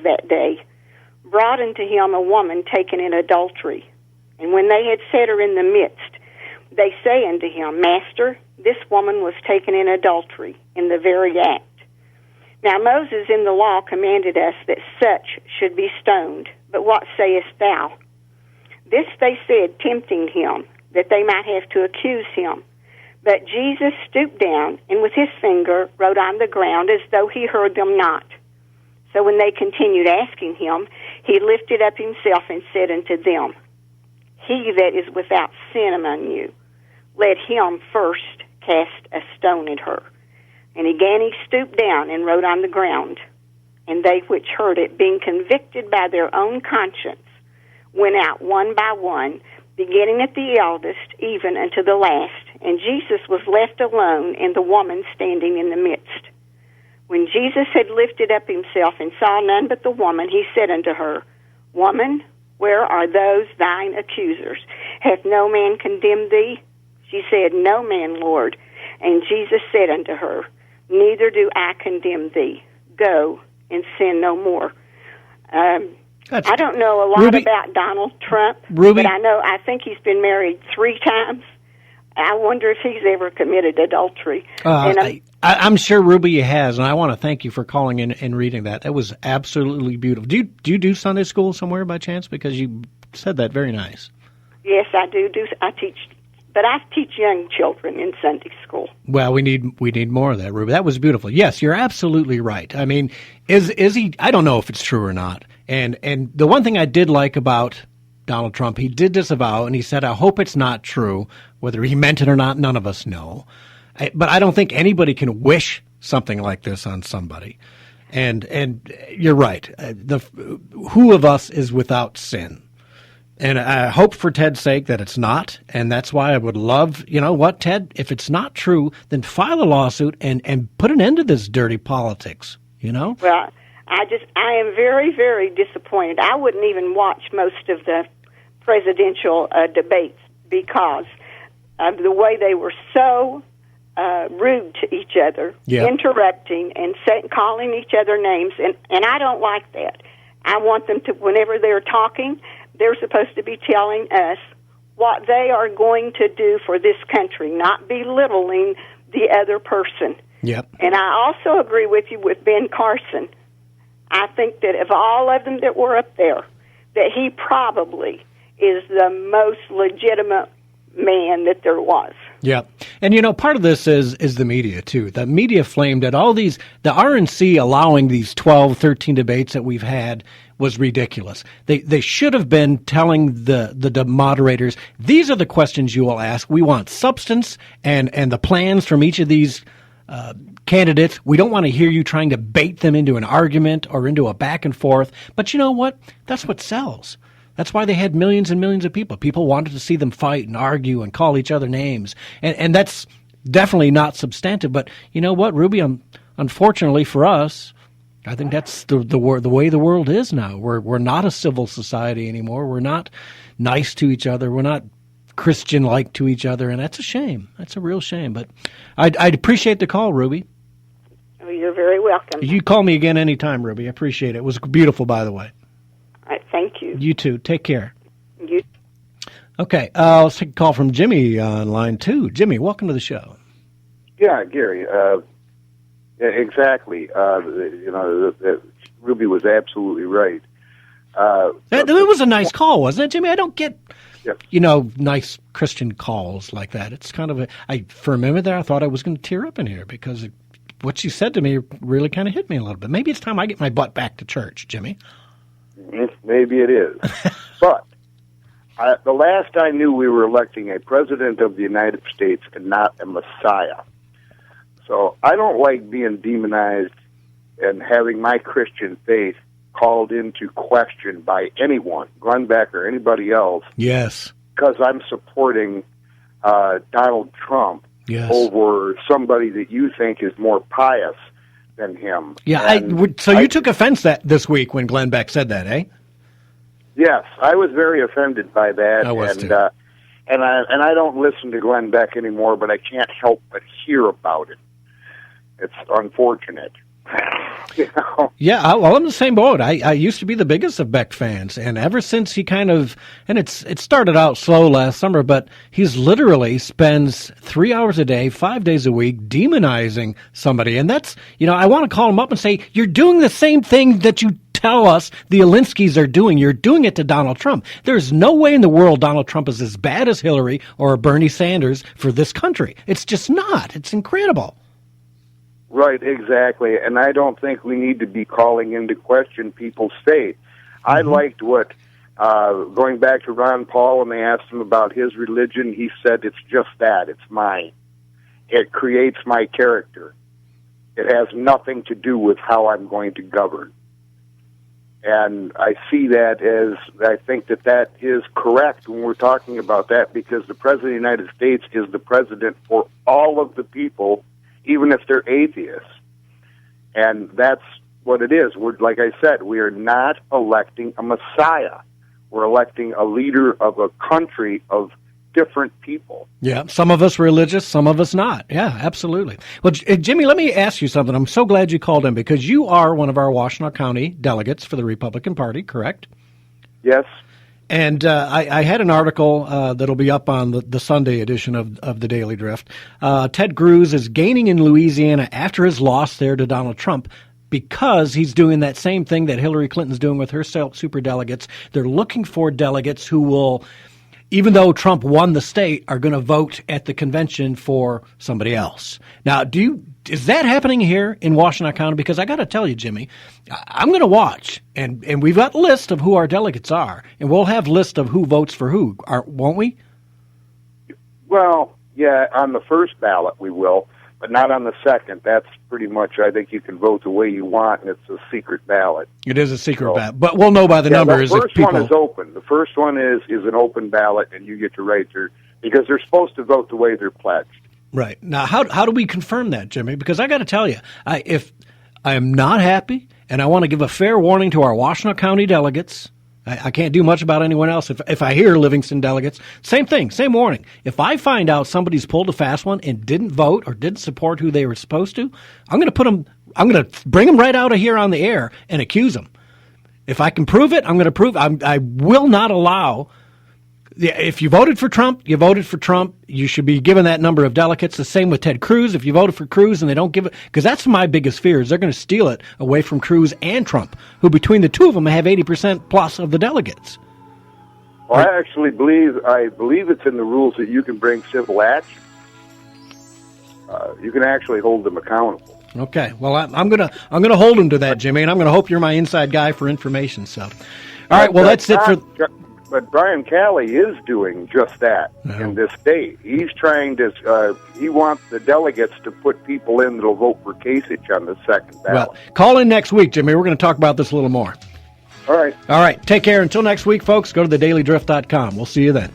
that day, brought unto him a woman taken in adultery. And when they had set her in the midst, they say unto him, Master, this woman was taken in adultery, in the very act. Now Moses in the law commanded us that such should be stoned. But what sayest thou? This they said, tempting him, that they might have to accuse him. But Jesus stooped down, and with his finger wrote on the ground, as though he heard them not. So when they continued asking him, he lifted up himself and said unto them, He that is without sin among you, let him first cast a stone at her. And again he stooped down and wrote on the ground. And they which heard it, being convicted by their own conscience, went out one by one, beginning at the eldest, even unto the last. And Jesus was left alone, and the woman standing in the midst. When Jesus had lifted up himself and saw none but the woman, he said unto her, Woman, where are those thine accusers? Hath no man condemned thee? She said, No man, Lord. And Jesus said unto her, Neither do I condemn thee. Go and sin no more. I don't know a lot about Donald Trump, but I think he's been married 3 times. I wonder if he's ever committed adultery. I'm sure Ruby has, and I want to thank you for calling in and reading that. That was absolutely beautiful. Do you do Sunday school somewhere by chance? Because you said that very nice. Yes, I do. I teach, but I teach young children in Sunday school. Well, we need more of that, Ruby. That was beautiful. Yes, you're absolutely right. I mean, is he? I don't know if it's true or not. And the one thing I did like about Donald Trump, he did disavow, and he said, I hope it's not true. Whether he meant it or not, none of us know. But I don't think anybody can wish something like this on somebody. And you're right. Who of us is without sin? And I hope for Ted's sake that it's not. And that's why I would love, you know what, Ted, if it's not true, then file a lawsuit and put an end to this dirty politics, you know? Well, I am very, very disappointed. I wouldn't even watch most of the presidential debates because of the way they were so rude to each other, interrupting and calling each other names, and I don't like that. I want them to, whenever they're talking, they're supposed to be telling us what they are going to do for this country, not belittling the other person. Yep. And I also agree with you with Ben Carson. I think that of all of them that were up there, that he probably is the most legitimate man that there was. Yeah. And, you know, part of this is the media, too. The media flamed at all these, the RNC allowing these 12, 13 debates that we've had was ridiculous. They should have been telling the moderators, these are the questions you will ask. We want substance and the plans from each of these candidates. We don't want to hear you trying to bait them into an argument or into a back and forth. But you know what? That's what sells. That's why they had millions and millions of people. People wanted to see them fight and argue and call each other names. And that's definitely not substantive. But you know what, Ruby? Unfortunately for us, I think that's the way the world is now. We're not a civil society anymore. We're not nice to each other. We're not Christian-like to each other. And that's a shame. That's a real shame. But I'd appreciate the call, Ruby. Oh, you're very welcome. You call me again anytime, Ruby. I appreciate it. It was beautiful, by the way. All right, thank you. You too. Take care. You. Okay, let's take a call from Jimmy on line 2. Jimmy, welcome to the show. Yeah, Gary. Exactly. Ruby was absolutely right. It was a nice call, wasn't it, Jimmy? I don't get, nice Christian calls like that. It's kind of for a minute there, I thought I was going to tear up in here because what she said to me really kind of hit me a little bit. Maybe it's time I get my butt back to church, Jimmy. Maybe it is. But the last I knew, we were electing a president of the United States and not a messiah. So I don't like being demonized and having my Christian faith called into question by anyone, Glenn Beck or anybody else. Yes. Because I'm supporting Donald Trump over somebody that you think is more pious than him. Yeah, you took offense this week when Glenn Beck said that, eh? Yes, I was very offended by that. I was too. And I don't listen to Glenn Beck anymore, but I can't help but hear about it. It's unfortunate. You know? Yeah, well, I'm the same boat. I used to be the biggest of Beck fans, and ever since he kind of, and it started out slow last summer, but he's literally spends 3 hours a day, 5 days a week, demonizing somebody. And that's, I want to call him up and say, you're doing the same thing that you tell us the Alinskys are doing. You're doing it to Donald Trump. There's no way in the world Donald Trump is as bad as Hillary or Bernie Sanders for this country. It's just not. It's incredible. Right, exactly. And I don't think we need to be calling into question people's faith. I liked what, going back to Ron Paul, when they asked him about his religion, he said, it's just that. It's mine. It creates my character. It has nothing to do with how I'm going to govern. And I see that as, I think that is correct when we're talking about that, because the President of the United States is the president for all of the people, even if they're atheists. And that's what it is. Like I said, we are not electing a messiah. We're electing a leader of a country of different people. Yeah, some of us religious, some of us not. Yeah, absolutely. Well, Jimmy, let me ask you something. I'm so glad you called in, because you are one of our Washtenaw County delegates for the Republican Party, correct? Yes. And I had an article that'll be up on the Sunday edition of the Daily Drift. Ted Cruz is gaining in Louisiana after his loss there to Donald Trump, because he's doing that same thing that Hillary Clinton's doing with her superdelegates. They're looking for delegates who will, even though Trump won the state, are going to vote at the convention for somebody else. Now, is that happening here in Washtenaw County? Because I got to tell you, Jimmy, I'm going to watch, and we've got a list of who our delegates are, and we'll have a list of who votes for who, won't we? Well, yeah, on the first ballot we will, but not on the second. That's pretty much, I think you can vote the way you want, and it's a secret ballot. It is a secret ballot, but we'll know by the numbers. The first one is open. The first one is an open ballot, and you get to write because they're supposed to vote the way they're pledged. Right. Now, how do we confirm that, Jimmy? Because I got to tell you, if I am not happy, and I want to give a fair warning to our Washtenaw County delegates, I can't do much about anyone else. If I hear Livingston delegates, same thing, same warning. If I find out somebody's pulled a fast one and didn't vote or didn't support who they were supposed to, I'm going to bring them right out of here on the air and accuse them. If I can prove it, I'm going to prove it. I will not allow. If you voted for Trump, you voted for Trump. You should be given that number of delegates. The same with Ted Cruz. If you voted for Cruz and they don't give it, because that's my biggest fear, is they're going to steal it away from Cruz and Trump, who between the two of them have 80% plus of the delegates. Well, I actually believe it's in the rules that you can bring civil action. You can actually hold them accountable. Okay. Well, I'm gonna hold them to that, Jimmy, and I'm gonna hope you're my inside guy for information. So, all right. Well, that's it for. But Brian Calley is doing just that in this state. He's trying to, he wants the delegates to put people in that will vote for Kasich on the second ballot. Well, call in next week, Jimmy. We're going to talk about this a little more. All right. All right. Take care. Until next week, folks, go to thedailydrift.com. We'll see you then.